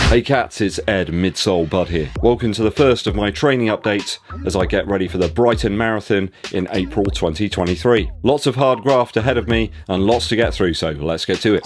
Hey cats, it's Ed Midsole here. Welcome to the first of my training updates as I get ready for the Brighton Marathon in April 2023. Lots of hard graft ahead of me and lots to get through, so let's get to it.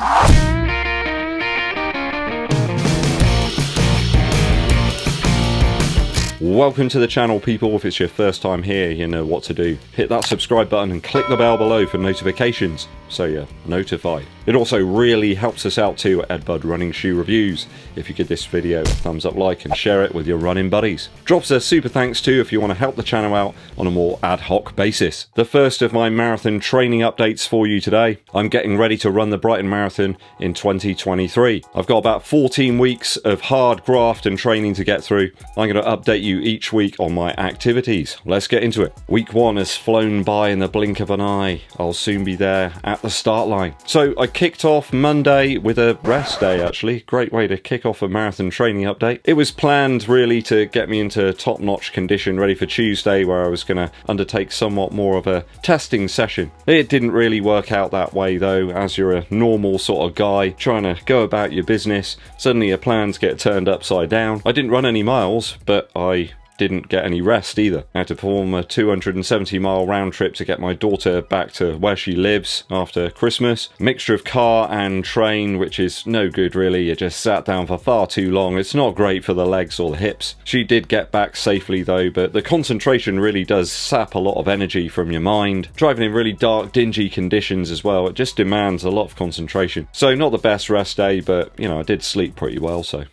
Welcome to the channel, people. If it's your first time here, you know what to do. Hit that subscribe button and click the bell below for notifications so you're notified. It also really helps us out too at EDDBUD Running Shoe Reviews if you give this video a thumbs up like and share it with your running buddies. Drops a super thanks too if you want to help the channel out on a more ad hoc basis. The first of my marathon training updates for you today. I'm getting ready to run the Brighton Marathon in 2023. I've got about 14 weeks of hard graft and training to get through. I'm going to update you each week on my activities. Let's get into it. Week 1 has flown by in the blink of an eye. I'll soon be there at the start line. So I kicked off Monday with a rest day actually. Great way to kick off a marathon training update. It was planned really to get me into top-notch condition ready for Tuesday, where I was going to undertake somewhat more of a testing session. It didn't really work out that way though, as you're a normal sort of guy trying to go about your business. Suddenly your plans get turned upside down. I didn't run any miles, but I didn't get any rest either. I had to perform a 270-mile round trip to get my daughter back to where she lives after Christmas. Mixture of car and train, which is no good really. You just sat down for far too long. It's not great for the legs or the hips. She did get back safely though, but the concentration really does sap a lot of energy from your mind. Driving in really dark, dingy conditions as well, it just demands a lot of concentration. So not the best rest day, but you know, I did sleep pretty well, so.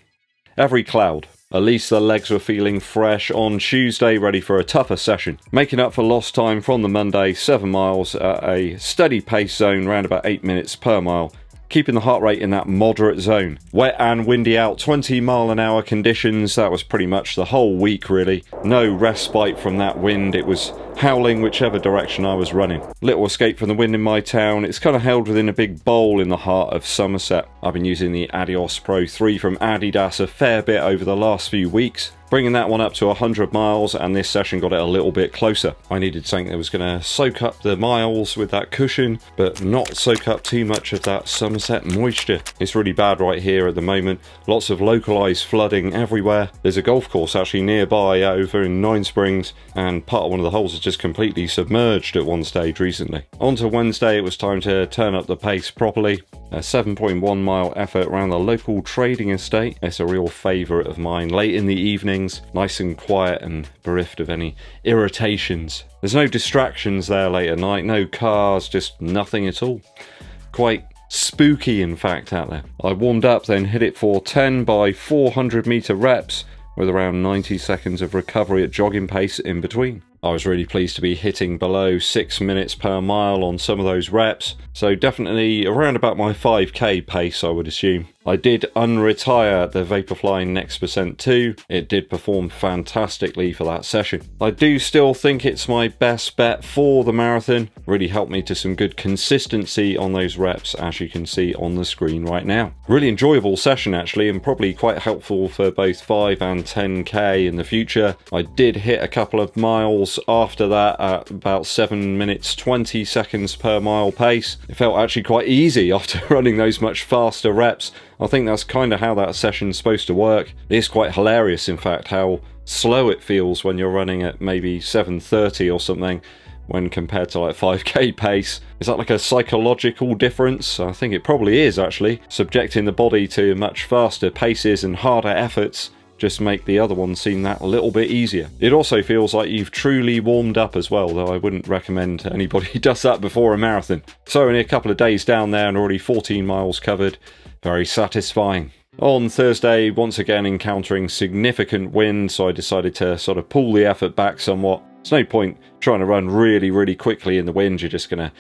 Every cloud. At least the legs were feeling fresh on Tuesday, ready for a tougher session. Making up for lost time from the Monday, 7 miles at a steady pace zone, around about 8 minutes per mile. Keeping the heart rate in that moderate zone. Wet and windy out, 20-mile-an-hour conditions. That was pretty much the whole week really. No respite from that wind. It was howling whichever direction I was running. Little escape from the wind in my town. It's kind of held within a big bowl in the heart of Somerset. I've been using the Adios Pro 3 from Adidas a fair bit over the last few weeks. Bringing that one up to 100 miles, and this session got it a little bit closer. I needed something that was going to soak up the miles with that cushion, but not soak up too much of that Somerset moisture. It's really bad right here at the moment. Lots of localised flooding everywhere. There's a golf course actually nearby over in Nine Springs, and part of one of the holes is just completely submerged at one stage recently. On to Wednesday, it was time to turn up the pace properly. A 7.1 mile effort around the local trading estate. It's a real favourite of mine. Late in the evenings, nice and quiet and bereft of any irritations. There's no distractions there late at night, no cars, just nothing at all. Quite spooky in fact out there. I warmed up, then hit it for 10 by 400 metre reps with around 90 seconds of recovery at jogging pace in between. I was really pleased to be hitting below 6 minutes per mile on some of those reps, so definitely around about my 5k pace I would assume. I did unretire the Vaporfly Next %2. It did perform fantastically for that session. I do still think it's my best bet for the marathon. Really helped me to some good consistency on those reps, as you can see on the screen right now. Really enjoyable session actually, and probably quite helpful for both 5 and 10k in the future. I did hit a couple of miles after that at about 7 minutes 20 seconds per mile pace. It felt actually quite easy after running those much faster reps. I think that's kind of how that session's supposed to work. It is quite hilarious in fact how slow it feels when you're running at maybe 7:30 or something when compared to like 5k pace. Is that like a psychological difference? I think it probably is actually. Subjecting the body to much faster paces and harder efforts just make the other one seem that little bit easier. It also feels like you've truly warmed up as well, though I wouldn't recommend anybody does that before a marathon. So only a couple of days down there and already 14 miles covered. Very satisfying. On Thursday, once again encountering significant wind, so I decided to sort of pull the effort back somewhat. There's no point trying to run really quickly in the wind, you're just going to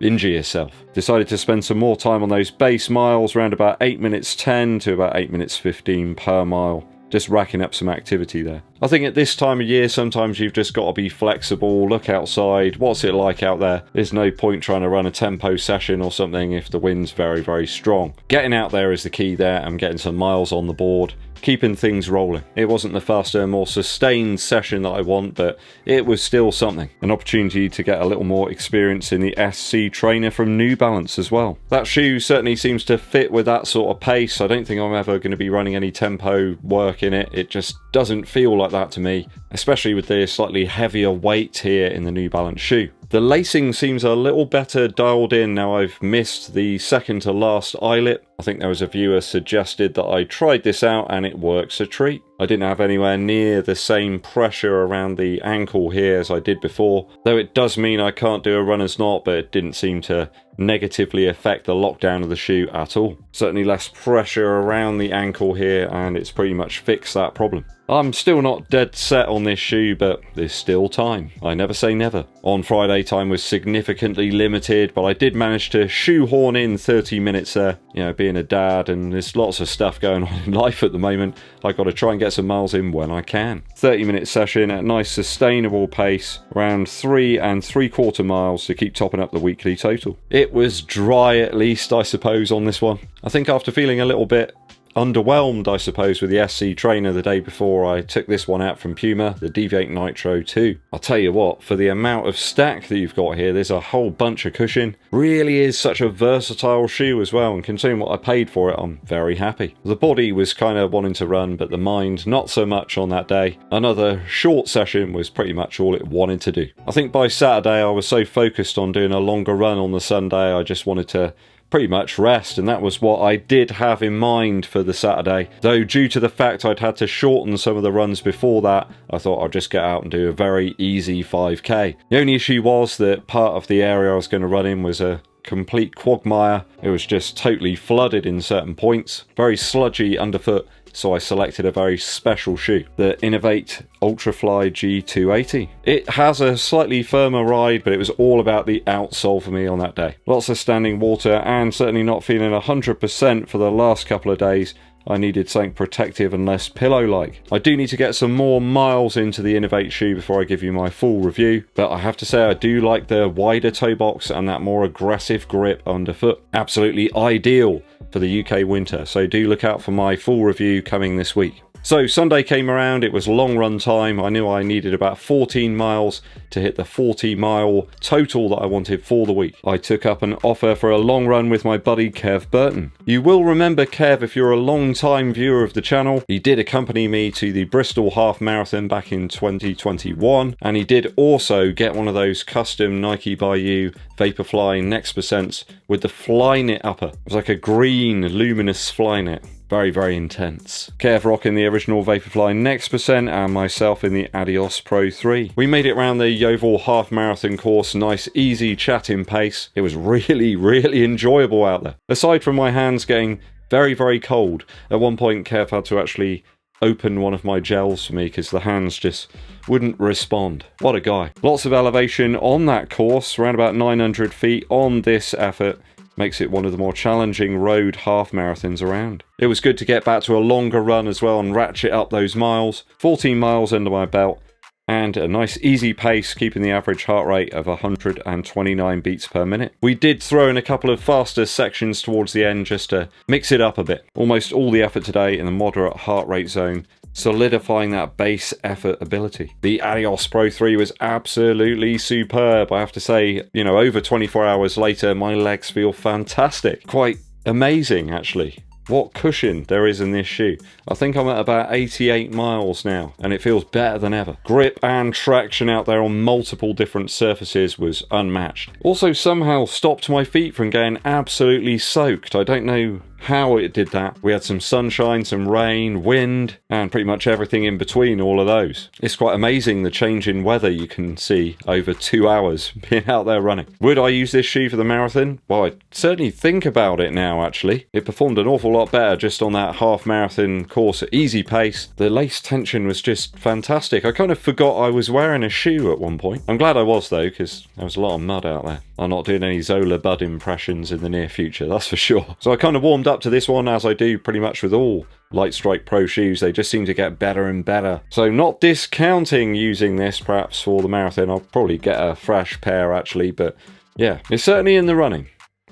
injure yourself. Decided to spend some more time on those base miles, around about 8 minutes 10 to about 8 minutes 15 per mile. Just racking up some activity there. I think at this time of year, sometimes you've just got to be flexible, look outside, what's it like out there? There's no point trying to run a tempo session or something if the wind's very strong. Getting out there is the key there and getting some miles on the board. keeping things rolling. It wasn't the faster, more sustained session that I want, but it was still something. An opportunity to get a little more experience in the SC trainer from New Balance as well. That shoe certainly seems to fit with that sort of pace. I don't think I'm ever going to be running any tempo work in it. It just doesn't feel like that to me, especially with the slightly heavier weight here in the New Balance shoe. The lacing seems a little better dialed in now I've missed the second to last eyelet. I think there was a viewer suggested that I tried this out and it works a treat. I didn't have anywhere near the same pressure around the ankle here as I did before, though it does mean I can't do a runner's knot, but it didn't seem to negatively affect the lockdown of the shoe at all. Certainly less pressure around the ankle here, and it's pretty much fixed that problem. I'm still not dead set on this shoe, but there's still time. I never say never. On Friday, time was significantly limited, but I did manage to shoehorn in 30 minutes there. You know, being a dad, and there's lots of stuff going on in life at the moment, I got to try and get some miles in when I can. 30-minute session at a nice sustainable pace, around 3 3/4 miles to keep topping up the weekly total. It was dry at least, I suppose, on this one. I think after feeling a little bit underwhelmed, I suppose, with the SC trainer the day before, I took this one out from Puma, the Deviate Nitro 2. I'll tell you what, for the amount of stack that you've got here, there's a whole bunch of cushion. Really is such a versatile shoe as well, and considering what I paid for it, I'm very happy. The body was kind of wanting to run, but the mind not so much on that day. Another short session was pretty much all it wanted to do. I think by Saturday I was so focused on doing a longer run on the Sunday, I just wanted to pretty much rest, and that was what I did have in mind for the Saturday. Though due to the fact I'd had to shorten some of the runs before that, I thought I'd just get out and do a very easy 5k. The only issue was that part of the area I was going to run in was a complete quagmire. It was just totally flooded in certain points, very sludgy underfoot, so I selected a very special shoe, the Innovate Ultrafly G280. It has a slightly firmer ride, but it was all about the outsole for me on that day. Lots of standing water, and certainly not feeling 100% for the last couple of days. I needed something protective and less pillow-like. I do need to get some more miles into the Innovate shoe before I give you my full review, but I have to say I do like the wider toe box and that more aggressive grip underfoot. Absolutely ideal for the UK winter, so do look out for my full review coming this week. So Sunday came around, it was long run time. I knew I needed about 14 miles to hit the 40-mile total that I wanted for the week. I took up an offer for a long run with my buddy Kev Burton. You will remember Kev if you're a long-time viewer of the channel. He did accompany me to the Bristol Half Marathon back in 2021, and he did also get one of those custom Nike by You Vaporfly Next percents with the Flyknit upper. It was like a green luminous Flyknit. Very, very intense. Kev rocking the original Vaporfly Next percent, and myself in the Adios Pro 3. We made it around the Yeovil Half Marathon course, nice easy chatting pace. It was really, really enjoyable out there. Aside from my hands getting very, very cold, at one point Kev had to actually open one of my gels for me because the hands just wouldn't respond. What a guy. Lots of elevation on that course, around about 900 feet on this effort. Makes it one of the more challenging road half marathons around. It was good to get back to a longer run as well and ratchet up those miles. 14 miles under my belt, and a nice easy pace, keeping the average heart rate of 129 beats per minute. We did throw in a couple of faster sections towards the end just to mix it up a bit. Almost all the effort today in the moderate heart rate zone, solidifying that base effort ability. The Adios Pro 3 was absolutely superb. I have to say, you know, over 24 hours later, my legs feel fantastic. Quite amazing, actually. What cushion there is in this shoe. I think I'm at about 88 miles now, and it feels better than ever. Grip and traction out there on multiple different surfaces was unmatched. Also somehow stopped my feet from getting absolutely soaked. I don't know how it did that. We had some sunshine, some rain, wind, and pretty much everything in between all of those. It's quite amazing the change in weather you can see over 2 hours being out there running. Would I use this shoe for the marathon? Well, I certainly think about it now, actually. It performed an awful lot better just on that half marathon course at easy pace. The lace tension was just fantastic. I kind of forgot I was wearing a shoe at one point. I'm glad I was though, because there was a lot of mud out there. I'm not doing any Zola Bud impressions in the near future, that's for sure. So I kind of warmed up to this one, as I do pretty much with all Lightstrike Pro shoes. They just seem to get better and better. So not discounting using this perhaps for the marathon. I'll probably get a fresh pair actually, but yeah, it's certainly in the running.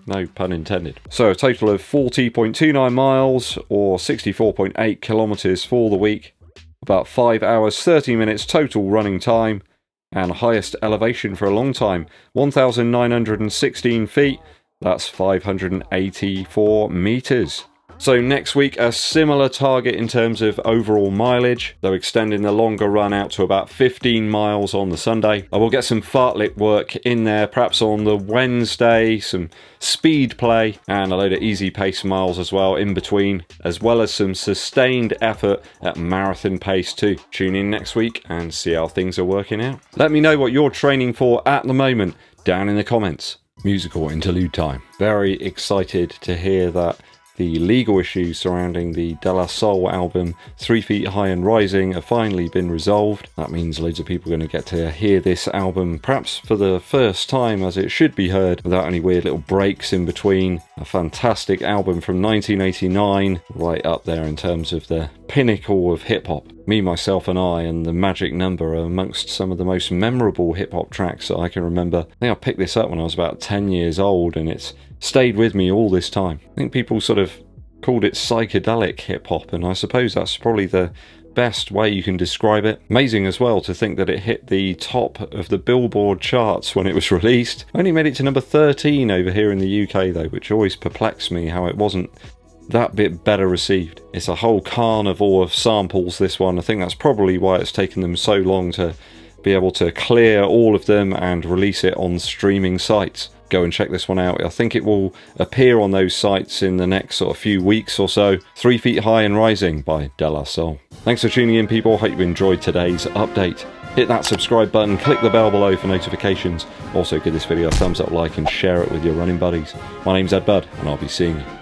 no pun intended. So a total of 40.29 miles or 64.8 kilometers for the week. About 5 hours 30 minutes total running time, and highest elevation for a long time, 1,916 feet. That's 584 meters. So next week, a similar target in terms of overall mileage, though extending the longer run out to about 15 miles on the Sunday. I will get some fartlek work in there, perhaps on the Wednesday, some speed play, and a load of easy pace miles as well in between, as well as some sustained effort at marathon pace too. Tune in next week and see how things are working out. Let me know what you're training for at the moment down in the comments. Musical interlude time. Very excited to hear that the legal issues surrounding the De La Soul album 3 Feet High and Rising have finally been resolved. That means loads of people are going to get to hear this album perhaps for the first time as it should be heard, without any weird little breaks in between. A fantastic album from 1989, right up there in terms of the pinnacle of hip-hop. Me, Myself and I and The Magic Number are amongst some of the most memorable hip-hop tracks that I can remember. I think I picked this up when I was about 10 years old and it's stayed with me all this time. I think people sort of called it psychedelic hip-hop, and I suppose that's probably the best way you can describe it. Amazing as well to think that it hit the top of the Billboard charts when it was released. Only made it to number 13 over here in the UK though, which always perplexed me how it wasn't that bit better received. It's a whole carnival of samples, this one. I think that's probably why it's taken them so long to be able to clear all of them and release it on streaming sites. Go and check this one out. I think it will appear on those sites in the next sort of few weeks or so. 3 Feet High and Rising by De La Soul. Thanks for tuning in, people. Hope you enjoyed today's update. Hit that subscribe button, click the bell below for notifications. Also give this video a thumbs up, like, and share it with your running buddies. My name's EDDBUD, and I'll be seeing you